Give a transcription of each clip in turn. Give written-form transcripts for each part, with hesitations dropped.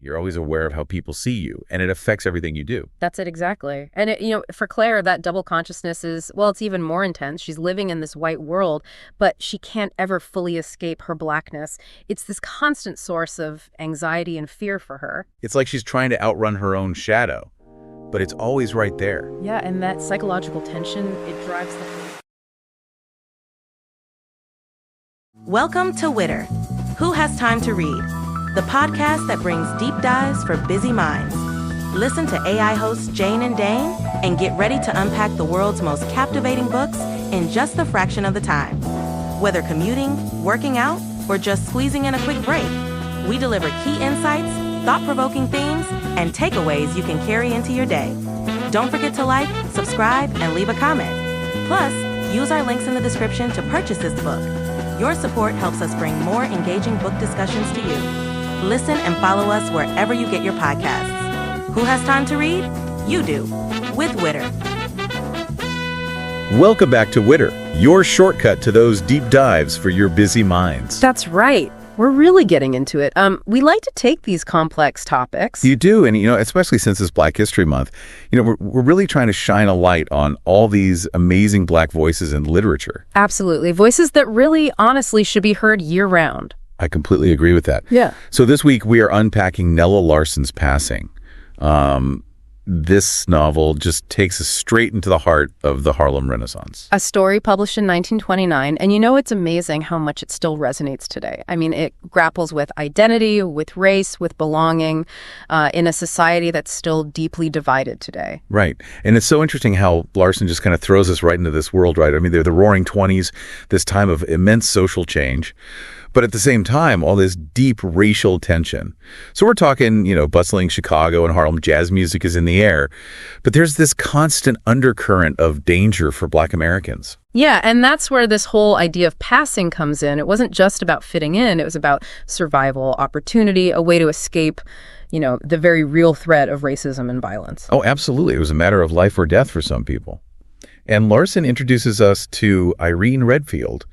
You're always aware of how people see you, and it affects everything you do. That's it exactly. And, for Claire, that double consciousness is, well, it's even more intense. She's living in this white world, but she can't ever fully escape her blackness. It's this constant source of anxiety and fear for her. It's like she's trying to outrun her own shadow, but it's always right there. Yeah, and that psychological tension, it drives the... Welcome to Witter. Who Has Time to Read? The podcast that brings deep dives for busy minds. Listen to AI hosts Jane and Dane and get ready to unpack the world's most captivating books in just a fraction of the time. Whether commuting, working out, or just squeezing in a quick break, we deliver key insights, thought-provoking themes, and takeaways you can carry into your day. Don't forget to like, subscribe, and leave a comment. Plus, use our links in the description to purchase this book. Your support helps us bring more engaging book discussions to you. Listen and follow us wherever you get your podcasts. Who has time to read? You do, with Witter. Welcome back to Witter, your shortcut to those deep dives for your busy minds. That's right. We're really getting into it. We like to take these complex topics. You do, and especially since it's Black History Month, we're really trying to shine a light on all these amazing Black voices in literature. Absolutely. Voices that really, honestly, should be heard year-round. I completely agree with that. Yeah. So this week we are unpacking Nella Larsen's passing. This novel just takes us straight into the heart of the Harlem Renaissance. A story published in 1929, and it's amazing how much it still resonates today. I mean, it grapples with identity, with race, with belonging, in a society that's still deeply divided today. Right. And it's so interesting how Larsen just kind of throws us right into this world, right? I mean, they're the Roaring '20s, this time of immense social change. But at the same time, all this deep racial tension. So we're talking, bustling Chicago and Harlem. Jazz music is in the air. But there's this constant undercurrent of danger for Black Americans. Yeah, and that's where this whole idea of passing comes in. It wasn't just about fitting in. It was about survival, opportunity, a way to escape, the very real threat of racism and violence. Oh, absolutely. It was a matter of life or death for some people. And Larsen introduces us to Irene Redfield,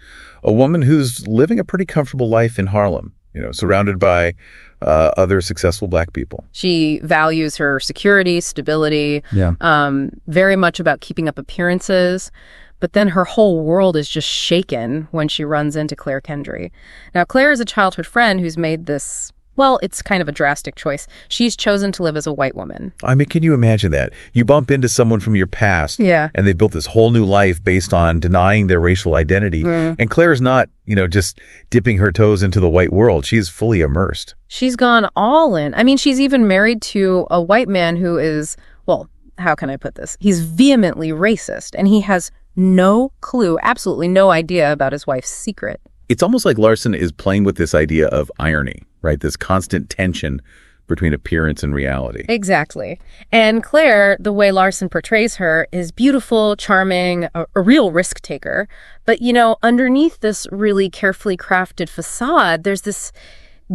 a woman who's living a pretty comfortable life in Harlem, surrounded by other successful Black people. She values her security, stability, very much about keeping up appearances. But then her whole world is just shaken when she runs into Clare Kendry. Now, Claire is a childhood friend who's made this... Well, it's kind of a drastic choice. She's chosen to live as a white woman. I mean, can you imagine that? You bump into someone from your past, and they built this whole new life based on denying their racial identity. And Claire's not, just dipping her toes into the white world. She's fully immersed. She's gone all in. I mean, she's even married to a white man who is, well, how can I put this? He's vehemently racist, and he has no clue, absolutely no idea about his wife's secret. It's almost like Larsen is playing with this idea of irony, right? This constant tension between appearance and reality. Exactly. And Claire, the way Larsen portrays her, is beautiful, charming, a real risk taker. But, underneath this really carefully crafted facade, there's this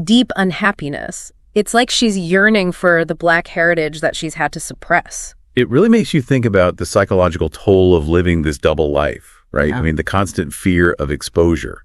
deep unhappiness. It's like she's yearning for the Black heritage that she's had to suppress. It really makes you think about the psychological toll of living this double life, right? Yeah. I mean, the constant fear of exposure.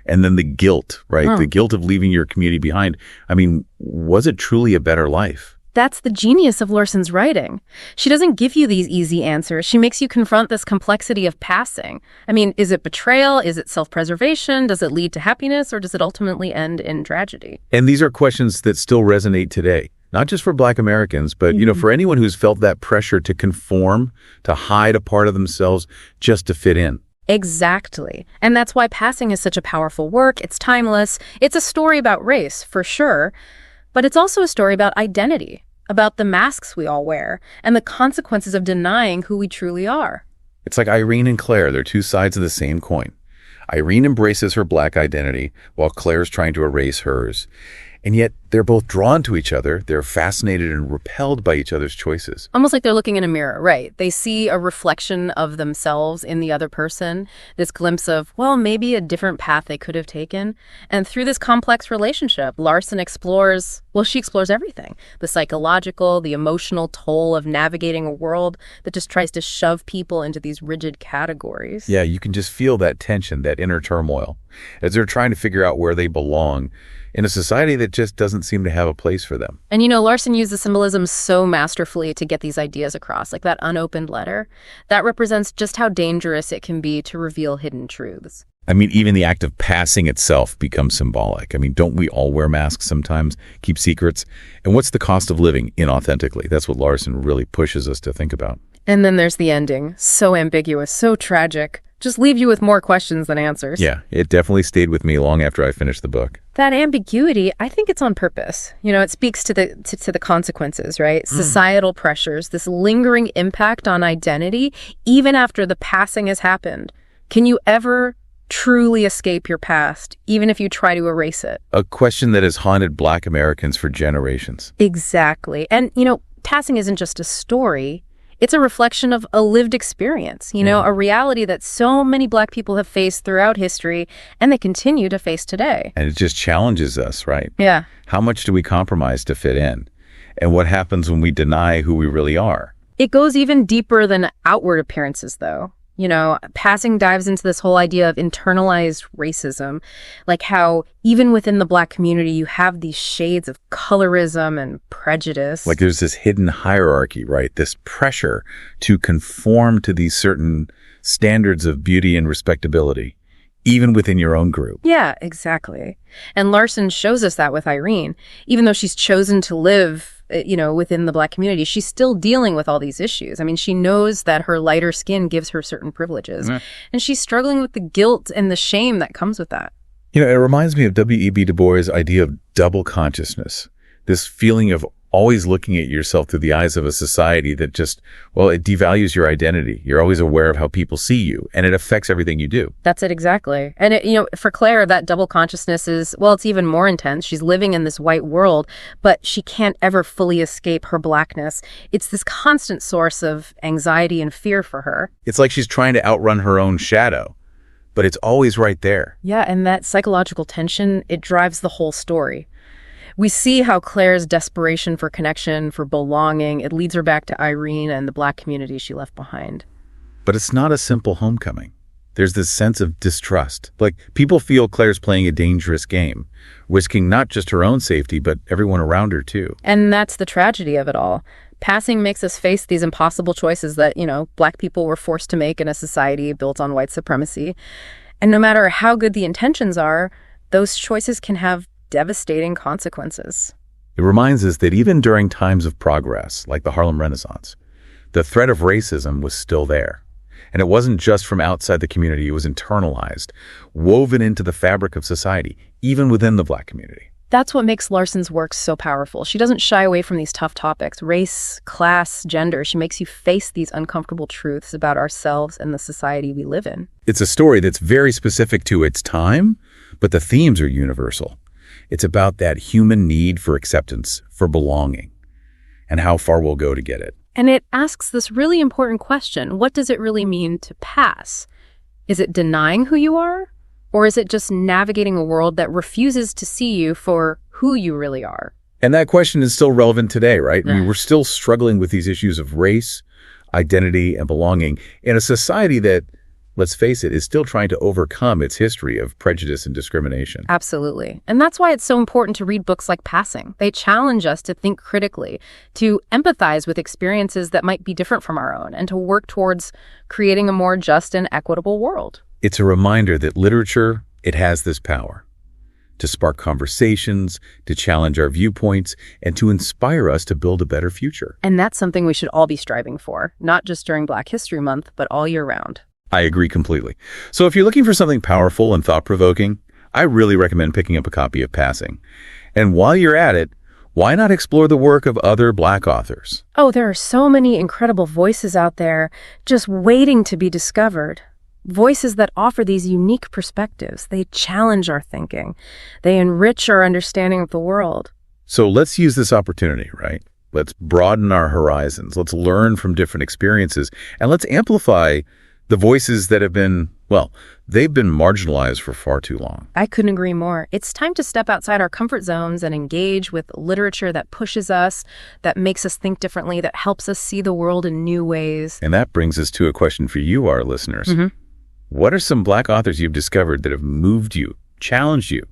And then the guilt, right? The guilt of leaving your community behind. I mean, was it truly a better life? That's the genius of Larsen's writing. She doesn't give you these easy answers. She makes you confront this complexity of passing. I mean, is it betrayal? Is it self-preservation? Does it lead to happiness? Or does it ultimately end in tragedy? And these are questions that still resonate today. Not just for Black Americans, but, for anyone who's felt that pressure to conform, to hide a part of themselves just to fit in. Exactly. And that's why Passing is such a powerful work. It's timeless. It's a story about race, for sure. But it's also a story about identity, about the masks we all wear, and the consequences of denying who we truly are. It's like Irene and Clare. They're two sides of the same coin. Irene embraces her Black identity while Claire's trying to erase hers. And yet they're both drawn to each other. They're fascinated and repelled by each other's choices. Almost like they're looking in a mirror, right? They see a reflection of themselves in the other person, this glimpse of, well, maybe a different path they could have taken. And through this complex relationship, Larsen explores everything. The psychological, the emotional toll of navigating a world that just tries to shove people into these rigid categories. Yeah, you can just feel that tension, that inner turmoil, as they're trying to figure out where they belong in a society that just doesn't doesn't seem to have a place for them. And Larsen used the symbolism so masterfully to get these ideas across, like that unopened letter. That represents just how dangerous it can be to reveal hidden truths. I mean, even the act of passing itself becomes symbolic. I mean, don't we all wear masks sometimes, keep secrets? And what's the cost of living inauthentically? That's what Larsen really pushes us to think about. And then there's the ending. So ambiguous, so tragic. Just leave you with more questions than answers. Yeah, it definitely stayed with me long after I finished the book. That ambiguity, I think it's on purpose. It speaks to the consequences, right? Societal pressures, this lingering impact on identity, even after the passing has happened. Can you ever truly escape your past, even if you try to erase it? A question that has haunted Black Americans for generations. Exactly. And, passing isn't just a story. It's a reflection of a lived experience, a reality that so many Black people have faced throughout history and they continue to face today. And it just challenges us, right? Yeah. How much do we compromise to fit in? And what happens when we deny who we really are? It goes even deeper than outward appearances, though. Passing dives into this whole idea of internalized racism, like how even within the Black community, you have these shades of colorism and prejudice. Like there's this hidden hierarchy, right? This pressure to conform to these certain standards of beauty and respectability, even within your own group. Yeah, exactly. And Larsen shows us that with Irene. Even though she's chosen to live within the Black community, she's still dealing with all these issues. I mean, she knows that her lighter skin gives her certain privileges, and she's struggling with the guilt and the shame that comes with that. It reminds me of W.E.B. Du Bois' idea of double consciousness, this feeling of always looking at yourself through the eyes of a society that just, it devalues your identity. You're always aware of how people see you, and it affects everything you do. That's it, exactly. And, for Clare, that double consciousness is, it's even more intense. She's living in this white world, but she can't ever fully escape her Blackness. It's this constant source of anxiety and fear for her. It's like she's trying to outrun her own shadow, but it's always right there. Yeah, and that psychological tension, it drives the whole story. We see how Claire's desperation for connection, for belonging, it leads her back to Irene and the Black community she left behind. But it's not a simple homecoming. There's this sense of distrust. Like, people feel Claire's playing a dangerous game, risking not just her own safety, but everyone around her, too. And that's the tragedy of it all. Passing makes us face these impossible choices that, Black people were forced to make in a society built on white supremacy. And no matter how good the intentions are, those choices can have devastating consequences. It reminds us that even during times of progress, like the Harlem Renaissance, the threat of racism was still there. And it wasn't just from outside the community, it was internalized, woven into the fabric of society, even within the Black community. That's what makes Larsen's work so powerful. She doesn't shy away from these tough topics, race, class, gender. She makes you face these uncomfortable truths about ourselves and the society we live in. It's a story that's very specific to its time, but the themes are universal. It's about that human need for acceptance, for belonging, and how far we'll go to get it. And it asks this really important question. What does it really mean to pass? Is it denying who you are? Or is it just navigating a world that refuses to see you for who you really are? And that question is still relevant today, right? I mean, we're still struggling with these issues of race, identity, and belonging in a society that, let's face it, is still trying to overcome its history of prejudice and discrimination. Absolutely. And that's why it's so important to read books like Passing. They challenge us to think critically, to empathize with experiences that might be different from our own, and to work towards creating a more just and equitable world. It's a reminder that literature, it has this power to spark conversations, to challenge our viewpoints, and to inspire us to build a better future. And that's something we should all be striving for, not just during Black History Month, but all year round. I agree completely. So if you're looking for something powerful and thought-provoking, I really recommend picking up a copy of Passing. And while you're at it, why not explore the work of other Black authors? Oh, there are so many incredible voices out there just waiting to be discovered. Voices that offer these unique perspectives. They challenge our thinking. They enrich our understanding of the world. So let's use this opportunity, right? Let's broaden our horizons. Let's learn from different experiences. And let's amplify the voices that have been, they've been marginalized for far too long. I couldn't agree more. It's time to step outside our comfort zones and engage with literature that pushes us, that makes us think differently, that helps us see the world in new ways. And that brings us to a question for you, our listeners. What are some Black authors you've discovered that have moved you, challenged you,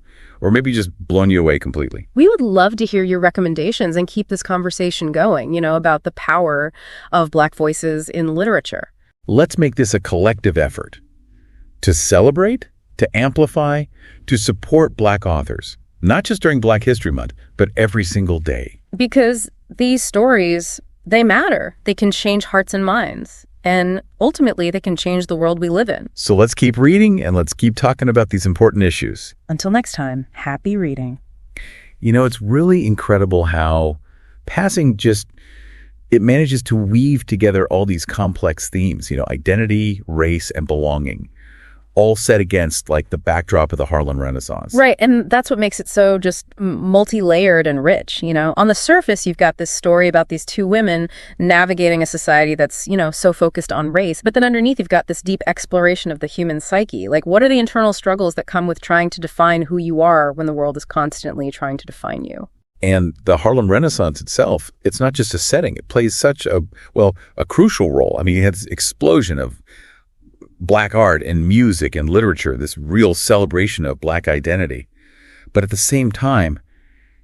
or maybe just blown you away completely? We would love to hear your recommendations and keep this conversation going, about the power of Black voices in literature. Let's make this a collective effort to celebrate, to amplify, to support Black authors, not just during Black History Month, but every single day. Because these stories, they matter. They can change hearts and minds. And ultimately, they can change the world we live in. So let's keep reading and let's keep talking about these important issues. Until next time, happy reading. It's really incredible how passing it manages to weave together all these complex themes, identity, race, and belonging, all set against the backdrop of the Harlem Renaissance. Right, and that's what makes it so just multi-layered and rich, On the surface, you've got this story about these two women navigating a society that's, so focused on race. But then underneath, you've got this deep exploration of the human psyche. What are the internal struggles that come with trying to define who you are when the world is constantly trying to define you? And the Harlem Renaissance itself, it's not just a setting. It plays such a crucial role. I mean, you had this explosion of Black art and music and literature, this real celebration of Black identity. But at the same time,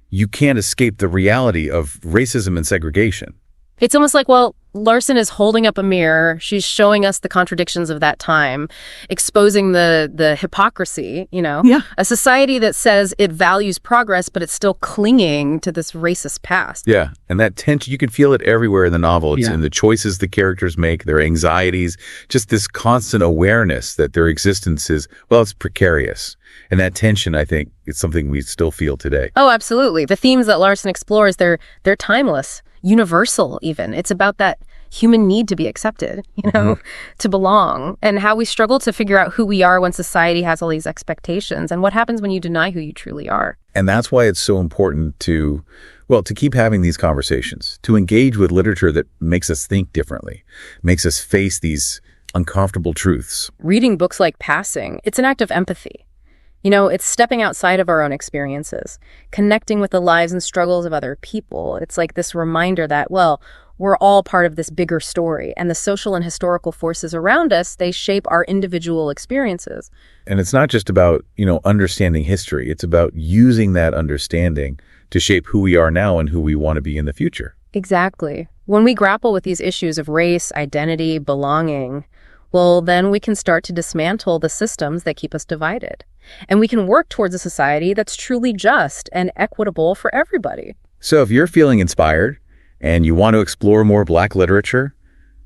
you can't escape the reality of racism and segregation. It's almost like, Larsen is holding up a mirror. She's showing us the contradictions of that time, exposing the hypocrisy, Yeah. A society that says it values progress, but it's still clinging to this racist past. Yeah, and that tension, you can feel it everywhere in the novel. It's in the choices the characters make, their anxieties, just this constant awareness that their existence is, it's precarious. And that tension, I think, is something we still feel today. Oh, absolutely. The themes that Larsen explores, they're timeless, universal even. It's about that human need to be accepted, to belong, and how we struggle to figure out who we are when society has all these expectations, and what happens when you deny who you truly are. And that's why it's so important to keep having these conversations, to engage with literature that makes us think differently, makes us face these uncomfortable truths. Reading books like Passing, it's an act of empathy. It's stepping outside of our own experiences, connecting with the lives and struggles of other people. It's like this reminder that, we're all part of this bigger story, and the social and historical forces around us, they shape our individual experiences. And it's not just about, understanding history. It's about using that understanding to shape who we are now and who we want to be in the future. Exactly. When we grapple with these issues of race, identity, belonging, then we can start to dismantle the systems that keep us divided. And we can work towards a society that's truly just and equitable for everybody. So if you're feeling inspired and you want to explore more Black literature,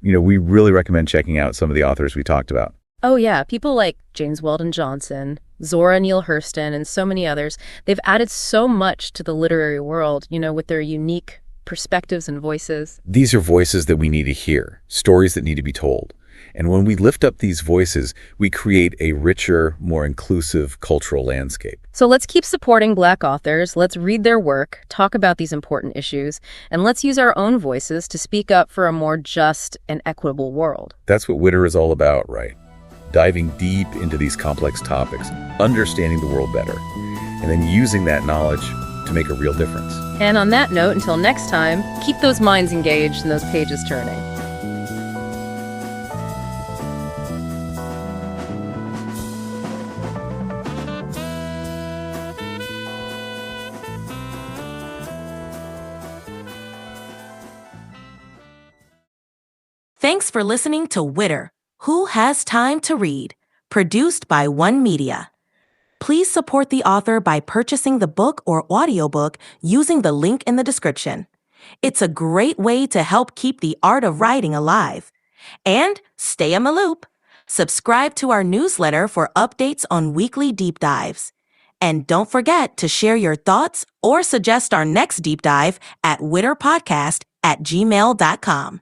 we really recommend checking out some of the authors we talked about. Oh yeah, people like James Weldon Johnson, Zora Neale Hurston, and so many others. They've added so much to the literary world, with their unique perspectives and voices. These are voices that we need to hear, stories that need to be told. And when we lift up these voices, we create a richer, more inclusive cultural landscape. So let's keep supporting Black authors. Let's read their work, talk about these important issues, and let's use our own voices to speak up for a more just and equitable world. That's what Witter is all about, right? Diving deep into these complex topics, understanding the world better, and then using that knowledge to make a real difference. And on that note, until next time, keep those minds engaged and those pages turning. Thanks for listening to Witter, Who Has Time to Read, produced by One Media. Please support the author by purchasing the book or audiobook using the link in the description. It's a great way to help keep the art of writing alive. And stay in the loop. Subscribe to our newsletter for updates on weekly deep dives. And don't forget to share your thoughts or suggest our next deep dive at witterpodcast@gmail.com.